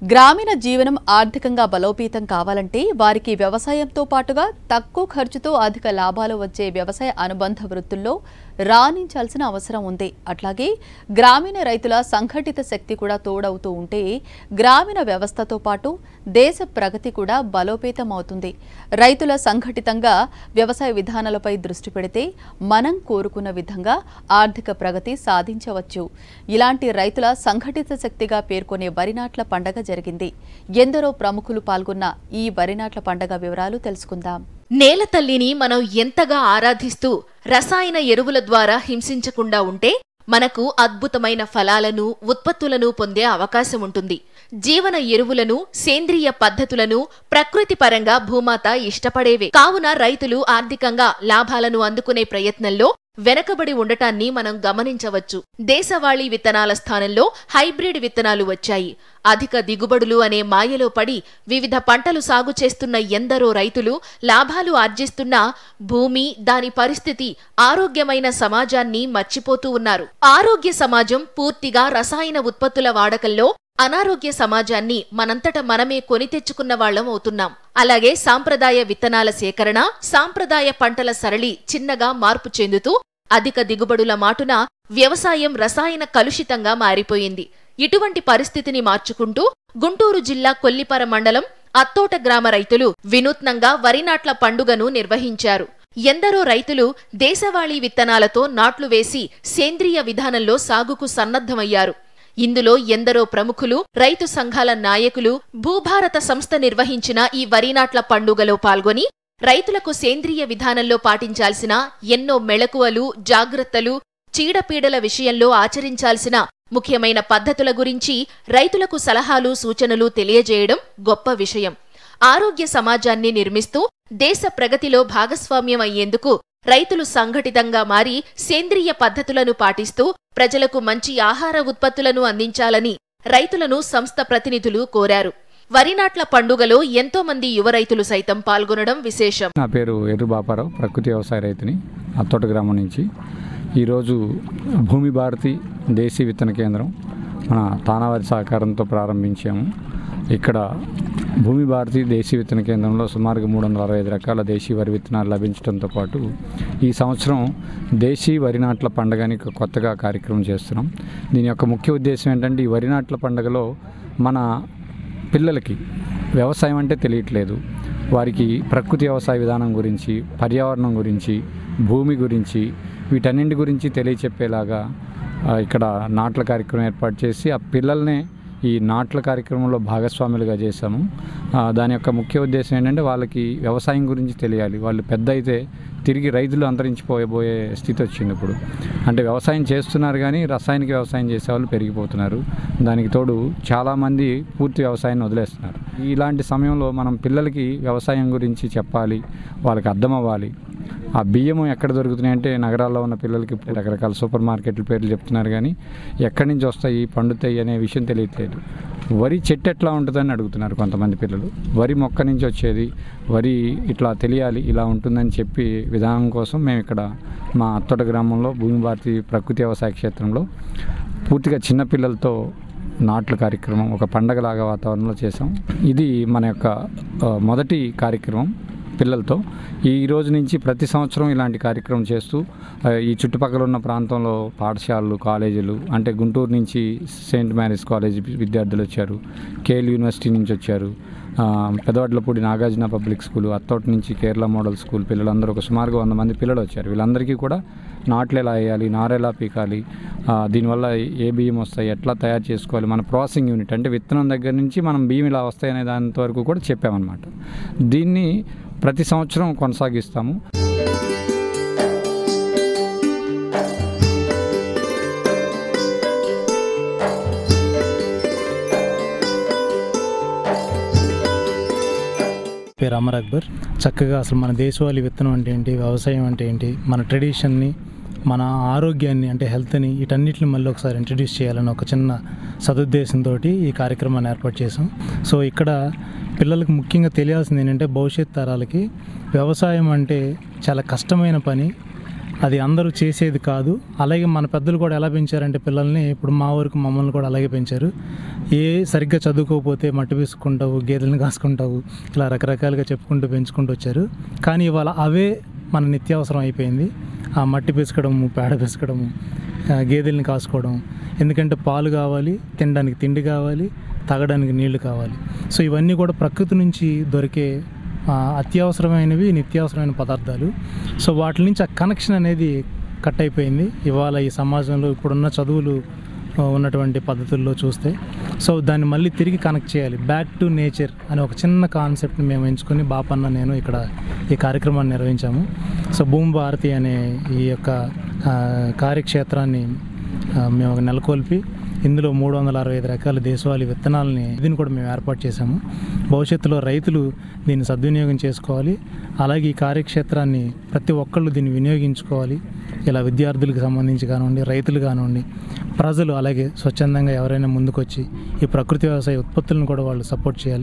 గ్రామీణ జీవనం ఆర్థికంగా బలోపేతం కావాలంటే వారికి వ్యవసాయంతో పాటుగా తక్కువ ఖర్చుతో అధిక లాభాలు వచ్చే వ్యవసాయ అనుబంధ వృత్తుల్లో రాణించాల్సిన అవసరం ఉంది. అట్లాగే గ్రామీణ రైతుల సంఘటిత శక్తి కూడా తోడవుతూ ఉంటే గ్రామీణ వ్యవస్థతో పాటు దేశ ప్రగతి కూడా బలోపేతం అవుతుంది. రైతుల సంఘటితంగా వ్యవసాయ విధానాలపై దృష్టి పెడితే మనం కోరుకున్న విధంగా ఆర్థిక ప్రగతి సాధించవచ్చు. ఇలాంటి రైతుల సంఘటిత శక్తిగా పేర్కొనే వరినాట్ల పండగ జరిగింది. ఎందరో ప్రముఖులు పాల్గొన్న ఈ వరినాట్ల పండగ వివరాలు తెలుసుకుందాం. నేల తల్లిని మనం ఎంతగా ఆరాధిస్తూ రసాయన ఎరువుల ద్వారా హింసించకుండా ఉంటే మనకు అద్భుతమైన ఫలాలను, ఉత్పత్తులను పొందే అవకాశం ఉంటుంది. జీవన ఎరువులను, సేంద్రియ పద్ధతులను ప్రకృతి పరంగా భూమాత ఇష్టపడేవే. కావున రైతులు ఆర్థికంగా లాభాలను అందుకునే ప్రయత్నంలో వెనకబడి ఉండటాన్ని మనం గమనించవచ్చు. దేశవాళీ విత్తనాల స్థానంలో హైబ్రిడ్ విత్తనాలు వచ్చాయి. అధిక దిగుబడులు అనే మాయలో పడి వివిధ పంటలు సాగు చేస్తున్న ఎందరో రైతులు లాభాలు ఆర్జిస్తున్నా భూమి, దాని పరిస్థితి, ఆరోగ్యమైన సమాజాన్ని మర్చిపోతూ ఉన్నారు. ఆరోగ్య సమాజం పూర్తిగా రసాయన ఉత్పత్తుల వాడకంలో, అనారోగ్య సమాజాన్ని మనంతట మనమే కొని తెచ్చుకున్న వాళ్లం అవుతున్నాం. అలాగే సాంప్రదాయ విత్తనాల సేకరణ, సాంప్రదాయ పంటల సరళి చిన్నగా మార్పు చెందుతూ అధిక దిగుబడుల మాటున వ్యవసాయం రసాయన కలుషితంగా మారిపోయింది. ఇటువంటి పరిస్థితిని మార్చుకుంటూ గుంటూరు జిల్లా కొల్లిపర మండలం అత్తోట గ్రామ రైతులు వినూత్నంగా వరినాట్ల పండుగను నిర్వహించారు. ఎందరో రైతులు దేశవాళీ విత్తనాలతో నాట్లు వేసి సేంద్రియ విధానంలో సాగుకు సన్నద్ధమయ్యారు. ఇందులో ఎందరో ప్రముఖులు, రైతు సంఘాల నాయకులు భూభారత సంస్థ నిర్వహించిన ఈ వరినాట్ల పండుగలో పాల్గొని రైతులకు సేంద్రియ విధానంలో పాటించాల్సిన ఎన్నో మెళకువలు, జాగ్రత్తలు, చీడపీడల విషయంలో ఆచరించాల్సిన ముఖ్యమైన పద్ధతుల గురించి రైతులకు సలహాలు, సూచనలు తెలియజేయడం గొప్ప విషయం. ఆరోగ్య సమాజాన్ని నిర్మిస్తూ దేశ ప్రగతిలో భాగస్వామ్యం అయ్యేందుకు రైతులు సంఘటితంగా మారి సేంద్రియ పద్ధతులను పాటిస్తూ ప్రజలకు మంచి ఆహార ఉత్పత్తులను అందించాలని రైతులను సంస్థ ప్రతినిధులు కోరారు. వరినాట్ల పండుగలో ఎంతో మంది యువ రైతులు సైతం పాల్గొనడం విశేషం. నా పేరు ఎర్రు బాపారావు, ప్రకృతి వ్యవసాయ రైతుని, అత్తోట గ్రామం నుంచి. ఈరోజు భూమి భారతి దేశీ విత్తన కేంద్రం మన తానావారి సహకారంతో ప్రారంభించాము. ఇక్కడ భూమి భారతి దేశీ విత్తన కేంద్రంలో సుమారుగా 365 రకాల దేశీ వరి విత్తనాలు లభించడంతో పాటు ఈ సంవత్సరం దేశీ వరినాట్ల పండుగని కొత్తగా కార్యక్రమం చేస్తున్నాం. దీని యొక్క ముఖ్య ఉద్దేశం ఏంటంటే, ఈ వరినాట్ల పండుగలో మన పిల్లలకి వ్యవసాయం అంటే తెలియట్లేదు. వారికి ప్రకృతి వ్యవసాయ విధానం గురించి, పర్యావరణం గురించి, భూమి గురించి, వీటన్నింటి గురించి తెలియచెప్పేలాగా ఇక్కడ నాట్ల కార్యక్రమం ఏర్పాటు చేసి ఆ పిల్లల్నే ఈ నాట్ల కార్యక్రమంలో భాగస్వాములుగా చేశాము. దాని యొక్క ముఖ్య ఉద్దేశం ఏంటంటే, వాళ్ళకి వ్యవసాయం గురించి తెలియాలి. వాళ్ళు పెద్ద అయితే తిరిగి రైతులు అంతరించిపోయే స్థితి వచ్చింది ఇప్పుడు. అంటే వ్యవసాయం చేస్తున్నారు కానీ రసాయనిక వ్యవసాయం చేసేవాళ్ళు పెరిగిపోతున్నారు. దానికి తోడు చాలామంది పూర్తి వ్యవసాయాన్ని వదిలేస్తున్నారు. ఇలాంటి సమయంలో మనం పిల్లలకి వ్యవసాయం గురించి చెప్పాలి, వాళ్ళకి అర్థం అవ్వాలి. ఆ బియ్యం ఎక్కడ దొరుకుతున్నాయంటే, నగరాల్లో ఉన్న పిల్లలకి రకరకాల సూపర్ మార్కెట్ల పేర్లు చెప్తున్నారు కానీ ఎక్కడి నుంచి వస్తాయి, పండుతాయి అనే విషయం తెలియట్లేదు. వరి చెట్టు ఎట్లా ఉంటుందని అడుగుతున్నారు కొంతమంది పిల్లలు. వరి మొక్క నుంచి వచ్చేది, వరి ఇట్లా తెలియాలి, ఇలా ఉంటుందని చెప్పి విధానం కోసం మేము ఇక్కడ మా అత్తోట గ్రామంలో భూమి భారతి ప్రకృతి వ్యవసాయ క్షేత్రంలో పూర్తిగా చిన్నపిల్లలతో నాట్ల కార్యక్రమం ఒక పండగలాగా వాతావరణంలో చేసాం. ఇది మన యొక్క మొదటి కార్యక్రమం పిల్లలతో. ఈ రోజు నుంచి ప్రతి సంవత్సరం ఇలాంటి కార్యక్రమం చేస్తూ ఈ చుట్టుపక్కల ఉన్న ప్రాంతంలో పాఠశాలలు, కాలేజీలు, అంటే గుంటూరు నుంచి సెయింట్ మ్యారీస్ కాలేజీ విద్యార్థులు వచ్చారు, కేఎల్ యూనివర్సిటీ నుంచి వచ్చారు, పెదవడ్లపూడి నాగార్జున పబ్లిక్ స్కూల్, అత్తోట నుంచి కేరళ మోడల్ స్కూల్ పిల్లలందరూ ఒక సుమారుగా 100 మంది పిల్లలు వచ్చారు. వీళ్ళందరికీ కూడా నాట్లు ఎలా వేయాలి, నారు ఎలా పీకాలి, దీనివల్ల ఏ బియ్యం వస్తాయి, ఎట్లా తయారు చేసుకోవాలి, మన ప్రాసెసింగ్ యూనిట్ అంటే విత్తనం దగ్గర నుంచి మనం బియ్యం ఇలా వస్తాయనే దాని వరకు కూడా చెప్పామన్నమాట. దీన్ని ప్రతి సంవత్సరం కొనసాగిస్తాము. పేరు అమర్ అక్బర్. చక్కగా అసలు మన దేశవాళీ విత్తనం అంటే ఏంటి, వ్యవసాయం అంటే ఏంటి, మన ట్రెడిషన్ని, మన ఆరోగ్యాన్ని అంటే హెల్త్ని, వీటన్నిటిని మళ్ళీ ఒకసారి ఇంట్రడ్యూస్ చేయాలని ఒక చిన్న సదుద్దేశంతో ఈ కార్యక్రమాన్ని ఏర్పాటు చేసాం. సో ఇక్కడ పిల్లలకు ముఖ్యంగా తెలియాల్సింది ఏంటంటే, భవిష్యత్ తరాలకి వ్యవసాయం అంటే చాలా కష్టమైన పని, అది అందరూ చేసేది కాదు. అలాగే మన పెద్దలు కూడా ఎలా పెంచారంటే పిల్లల్ని, ఇప్పుడు మా ఊరికి మమ్మల్ని కూడా అలాగే పెంచారు. సరిగ్గా చదువుకోకపోతే మట్టి వేసుకుంటావు, గేదెలను కాసుకుంటావు, ఇలా రకరకాలుగా చెప్పుకుంటూ పెంచుకుంటూ వచ్చారు. కానీ ఇవాళ అవే మన నిత్యావసరం అయిపోయింది. ఆ మట్టి పిసకడము, పేడ పిసకడము, గేదెల్ని కాసుకోవడం. ఎందుకంటే పాలు కావాలి, తినడానికి తిండి కావాలి, తాగడానికి నీళ్లు కావాలి. సో ఇవన్నీ కూడా ప్రకృతి నుంచి దొరికే అత్యవసరమైనవి, నిత్యావసరమైన పదార్థాలు. సో వాటి నుంచి ఆ కనెక్షన్ అనేది కట్ అయిపోయింది ఇవాళ ఈ సమాజంలో. ఇప్పుడున్న చదువులు ఉన్నటువంటి పద్ధతుల్లో చూస్తే సో దాన్ని మళ్ళీ తిరిగి కనెక్ట్ చేయాలి. బ్యాక్ టు నేచర్ అనే ఒక చిన్న కాన్సెప్ట్ని మేము ఎంచుకొని బాపన్న నేను ఇక్కడ ఈ కార్యక్రమాన్ని నిర్వహించాము. సో భూమి భారతి అనే ఈ యొక్క కార్యక్షేత్రాన్ని మేము నెలకొల్పి ఇందులో 365 రకాల దేశవాళీ విత్తనాలని దీన్ని కూడా మేము ఏర్పాటు చేశాము. భవిష్యత్తులో రైతులు దీన్ని సద్వినియోగం చేసుకోవాలి. అలాగే ఈ కార్యక్షేత్రాన్ని ప్రతి ఒక్కళ్ళు దీన్ని వినియోగించుకోవాలి. ఇలా విద్యార్థులకు సంబంధించి కానివ్వండి, రైతులు కానివ్వండి, ప్రజలు అలాగే స్వచ్ఛందంగా ఎవరైనా ముందుకొచ్చి ఈ ప్రకృతి వ్యవసాయ ఉత్పత్తులను కూడా వాళ్ళు సపోర్ట్ చేయాలి.